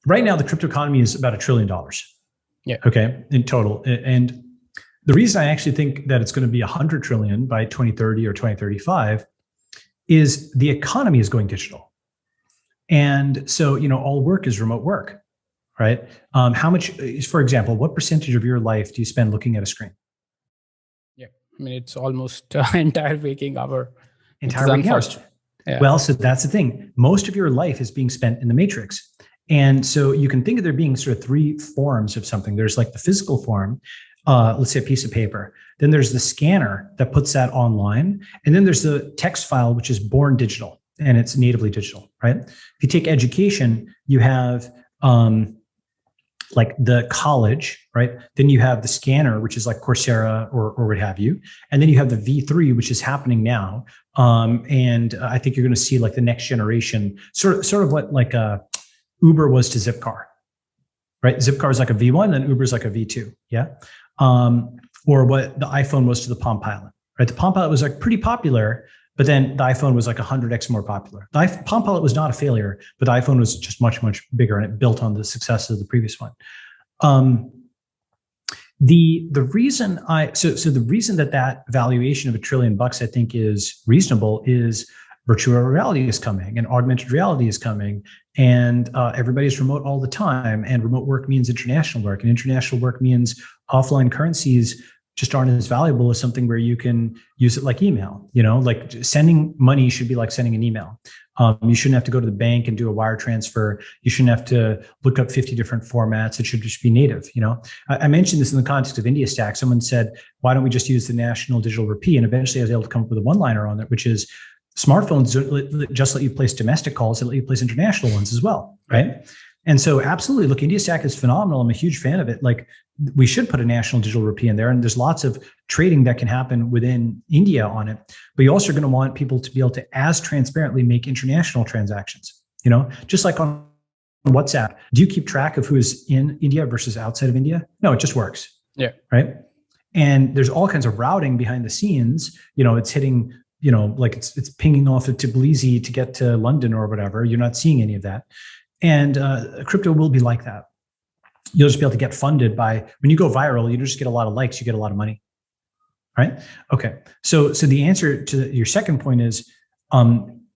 right now the crypto economy is about $1 trillion. Yeah. Okay, in total. And the reason I actually think that it's going to be 100 trillion by 2030 or 2035 is the economy is going digital. And so, all work is remote work, right? How much, for example, what percentage of your life do you spend looking at a screen? Yeah. I mean, it's almost entire waking hour. Entire waking hours. Yeah. Well, so that's the thing. Most of your life is being spent in the matrix. And so you can think of there being sort of three forms of something. There's like the physical form, let's say a piece of paper. Then there's the scanner that puts that online. And then there's the text file, which is born digital and it's natively digital, right? If you take education, you have like the college, right? Then you have the scanner, which is like Coursera or what have you. And then you have the V3, which is happening now. And I think you're going to see like the next generation, sort of what like Uber was to Zipcar, right? Zipcar is like a V1 and Uber is like a V2, yeah? Or what the iPhone was to the Palm Pilot, right? The Palm Pilot was like pretty popular, but then the iPhone was like 100x more popular. The Palm Pilot was not a failure, but the iPhone was just much, much bigger and it built on the success of the previous one. The reason the reason that valuation of $1 trillion I think is reasonable is virtual reality is coming and augmented reality is coming and everybody's remote all the time and remote work means international work and international work means offline currencies just aren't as valuable as something where you can use it like email, like sending money should be like sending an email. You shouldn't have to go to the bank and do a wire transfer. You shouldn't have to look up 50 different formats. It should just be native. I mentioned this in the context of India Stack. Someone said, why don't we just use the national digital rupee? And eventually I was able to come up with a one-liner on it, which is smartphones just let you place domestic calls, they let you place international ones as well, right? And so absolutely, look, India Stack is phenomenal. I'm a huge fan of it. Like we should put a national digital rupee in there and there's lots of trading that can happen within India on it. But you also are going to want people to be able to as transparently make international transactions, just like on WhatsApp. Do you keep track of who is in India versus outside of India? No, it just works. Yeah. Right. And there's all kinds of routing behind the scenes. It's hitting, like it's pinging off of Tbilisi to get to London or whatever. You're not seeing any of that. And crypto will be like that. You'll just be able to get funded by, when you go viral, you just get a lot of likes, you get a lot of money, right? Okay, so the answer to your second point is,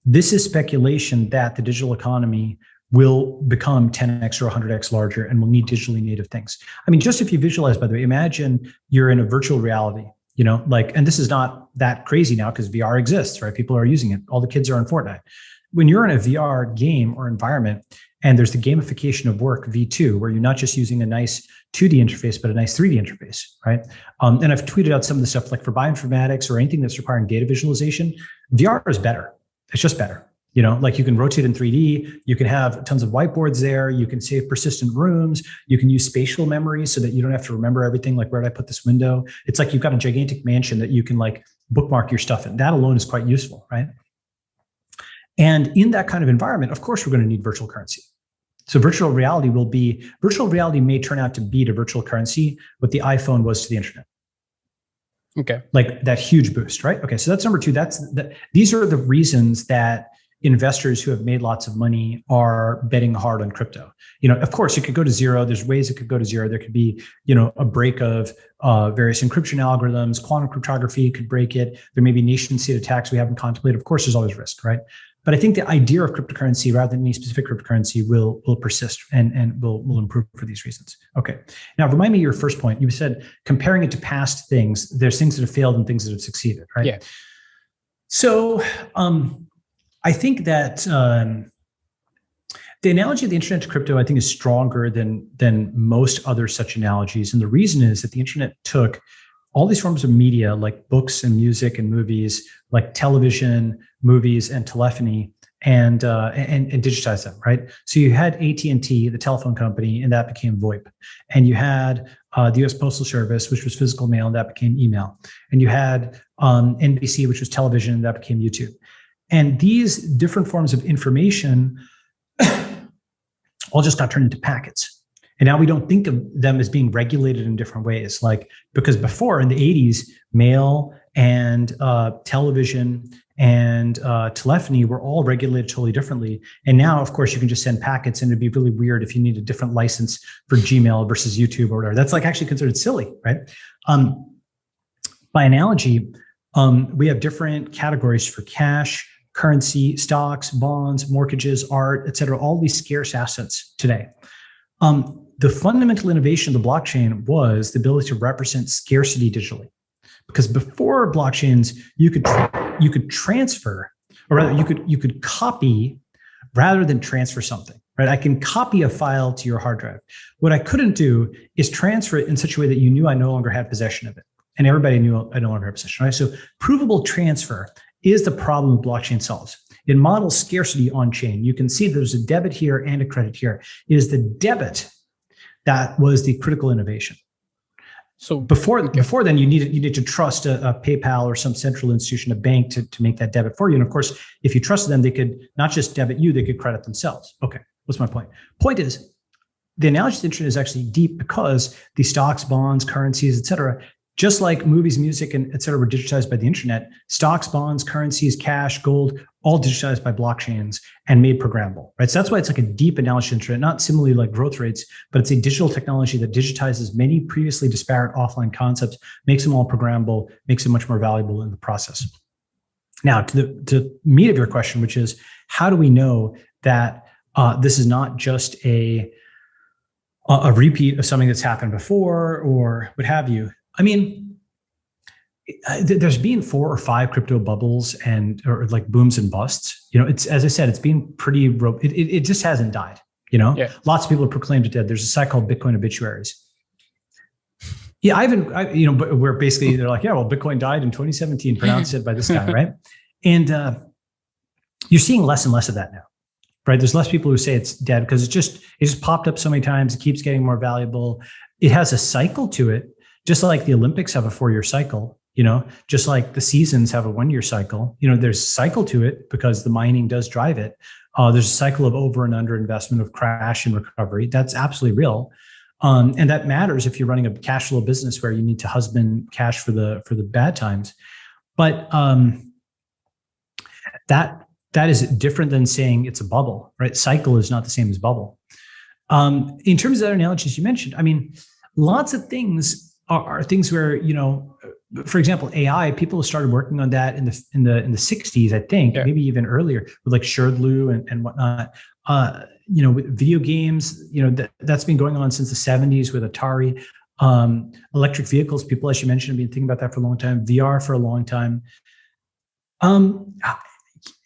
this is speculation that the digital economy will become 10x or 100x larger and will need digitally native things. I mean, just if you visualize, by the way, imagine you're in a virtual reality, and this is not that crazy now because VR exists, right? People are using it. All the kids are in Fortnite. When you're in a VR game or environment, and there's the gamification of work, V2, where you're not just using a nice 2D interface, but a nice 3D interface, right? And I've tweeted out some of the stuff like for bioinformatics or anything that's requiring data visualization, VR is better. It's just better. Like you can rotate in 3D, you can have tons of whiteboards there, you can save persistent rooms, you can use spatial memory so that you don't have to remember everything, like where did I put this window? It's like you've got a gigantic mansion that you can like bookmark your stuff in. That alone is quite useful, right? And in that kind of environment, of course, we're going to need virtual currency. So virtual reality may turn out to be to virtual currency what the iPhone was to the internet. Okay. Like that huge boost, right? Okay, so that's number two. These are the reasons that investors who have made lots of money are betting hard on crypto. Of course, it could go to zero. There's ways it could go to zero. There could be, a break of various encryption algorithms. Quantum cryptography could break it. There may be nation state attacks we haven't contemplated. Of course, there's always risk, right? But I think the idea of cryptocurrency rather than any specific cryptocurrency will persist and will improve for these reasons. Okay. Now, remind me of your first point. You said comparing it to past things, there's things that have failed and things that have succeeded, right? Yeah. So I think that the analogy of the internet to crypto, I think, is stronger than most other such analogies. And the reason is that the internet took all these forms of media like books and music and movies, like television, movies, and telephony, and digitize them, right? So you had AT&T, the telephone company, and that became VoIP. And you had the US Postal Service, which was physical mail, and that became email. And you had NBC, which was television, and that became YouTube. And these different forms of information all just got turned into packets. And now we don't think of them as being regulated in different ways. Like, because before in the 80s, mail and television and telephony were all regulated totally differently. And now, of course, you can just send packets, and it'd be really weird if you need a different license for Gmail versus YouTube or whatever. That's like actually considered silly, right? By analogy, we have different categories for cash, currency, stocks, bonds, mortgages, art, et cetera, all these scarce assets today. The fundamental innovation of the blockchain was the ability to represent scarcity digitally. Because before blockchains, you could transfer, or rather you could copy rather than transfer something, right? I can copy a file to your hard drive. What I couldn't do is transfer it in such a way that you knew I no longer had possession of it. And everybody knew I no longer had possession, right? So provable transfer is the problem blockchain solves. It models scarcity on chain. You can see there's a debit here and a credit here. It is the debit that was the critical innovation. So before then, you need to trust a PayPal or some central institution, a bank, to make that debit for you. And of course, if you trusted them, they could not just debit you, they could credit themselves. Okay, what's my point? Point is, the analogy to the internet is actually deep because the stocks, bonds, currencies, et cetera, just like movies, music, and et cetera were digitized by the internet, stocks, bonds, currencies, cash, gold, all digitized by blockchains and made programmable, right? So that's why it's like a deep analogy to the internet, not similarly like growth rates, but it's a digital technology that digitizes many previously disparate offline concepts, makes them all programmable, makes it much more valuable in the process. Now, to the meat of your question, which is, how do we know that this is not just a repeat of something that's happened before or what have you? I mean, there's been 4 or 5 crypto bubbles or like booms and busts. You know, it's, as I said, it's been pretty, it just hasn't died, you know? Yeah. Lots of people have proclaimed it dead. There's a site called Bitcoin Obituaries. Yeah, but where basically they're like, yeah, well, Bitcoin died in 2017, pronounced it by this guy, right? And you're seeing less and less of that now, right? There's less people who say it's dead because it just popped up so many times. It keeps getting more valuable. It has a cycle to it. Just like the Olympics have a 4-year cycle, you know, just like the seasons have a 1-year cycle, you know, there's a cycle to it because the mining does drive it. There's a cycle of over and under investment, of crash and recovery. That's absolutely real. And that matters if you're running a cash flow business where you need to husband cash for the bad times. But that is different than saying it's a bubble, right? Cycle is not the same as bubble. In terms of other analogies you mentioned, I mean, lots of things are things where, you know, for example, AI, people started working on that in the 60s, I think, maybe even earlier, with like Sherdlu and whatnot. You know, with video games, you know, that's been going on since the 70s with Atari. Electric vehicles, people, as you mentioned, have been thinking about that for a long time. VR for a long time.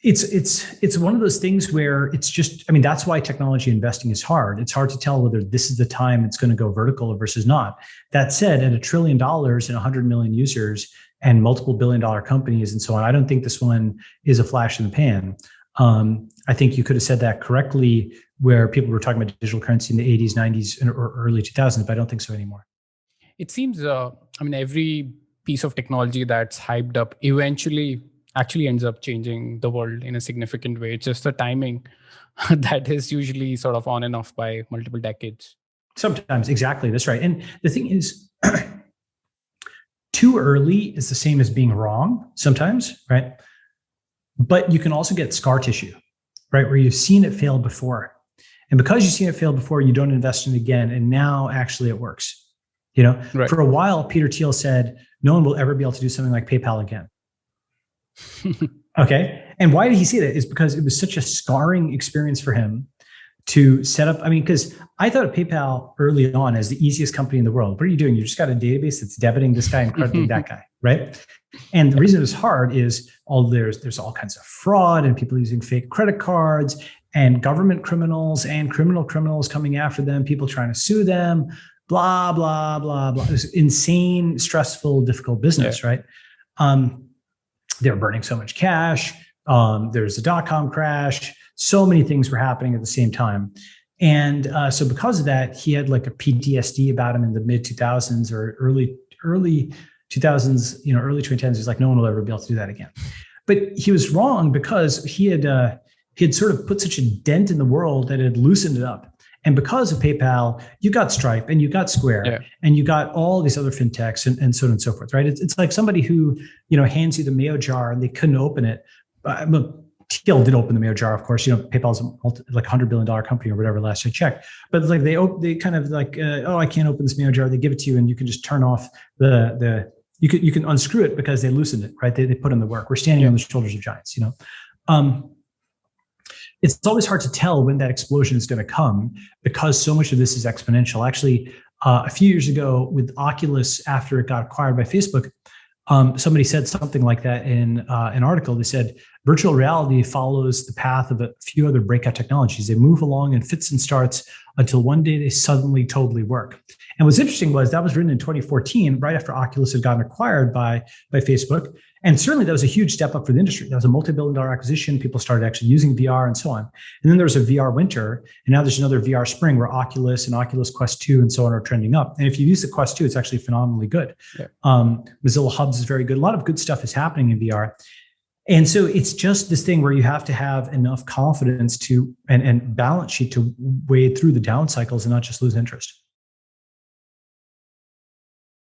It's one of those things where it's just, I mean, that's why technology investing is hard. It's hard to tell whether this is the time it's going to go vertical versus not. That said, at $1 trillion and 100 million users and multiple billion-dollar companies and so on, I don't think this one is a flash in the pan. I think you could have said that correctly where people were talking about digital currency in the 80s, 90s, or early 2000s, but I don't think so anymore. It seems, I mean, every piece of technology that's hyped up eventually actually ends up changing the world in a significant way. It's just the timing that is usually sort of on and off by multiple decades. Sometimes, exactly. That's right. And the thing is, too early is the same as being wrong sometimes, right? But you can also get scar tissue, right? Where you've seen it fail before. And because you've seen it fail before, you don't invest in it again. And now actually it works. You know, right. For a while, Peter Thiel said, no one will ever be able to do something like PayPal again. Okay. And why did he say that? Is because it was such a scarring experience for him to set up. I mean, because I thought of PayPal early on as the easiest company in the world. What are you doing? You just got a database that's debiting this guy and crediting that guy, right? And the reason it was hard is there's all kinds of fraud and people using fake credit cards and government criminals and criminals coming after them, people trying to sue them, blah, blah, blah, blah. It was insane, stressful, difficult business, right? They were burning so much cash. There's a dot-com crash. So many things were happening at the same time. And so because of that, he had like a PTSD about him in the mid 2000s or early 2000s, you know, early 2010s. He's like, no one will ever be able to do that again. But he was wrong because he had sort of put such a dent in the world that it had loosened it up. And because of PayPal, you got Stripe and you got Square and you got all these other fintechs and so on and so forth, right? It's like somebody who, hands you the mayo jar and they couldn't open it. TL did open the mayo jar, of course. PayPal's like $100 billion company or whatever last I checked. But like they kind of like, I can't open this mayo jar. They give it to you and you can just turn off you can unscrew it because they loosened it, right? They put in the work. We're standing on the shoulders of giants, It's always hard to tell when that explosion is going to come because so much of this is exponential. Actually, a few years ago with Oculus, after it got acquired by Facebook, somebody said something like that in an article. They said virtual reality follows the path of a few other breakout technologies. They move along in fits and starts until one day they suddenly totally work. And what's interesting was that was written in 2014, right after Oculus had gotten acquired by Facebook. And certainly that was a huge step up for the industry. That was a multi-billion-dollar acquisition. People started actually using VR and so on. And then there was a VR winter, and now there's another VR spring where Oculus and Oculus Quest 2 and so on are trending up. And if you use the Quest 2, it's actually phenomenally good. Yeah. Mozilla Hubs is very good. A lot of good stuff is happening in VR. And so it's just this thing where you have to have enough confidence to and balance sheet to wade through the down cycles and not just lose interest.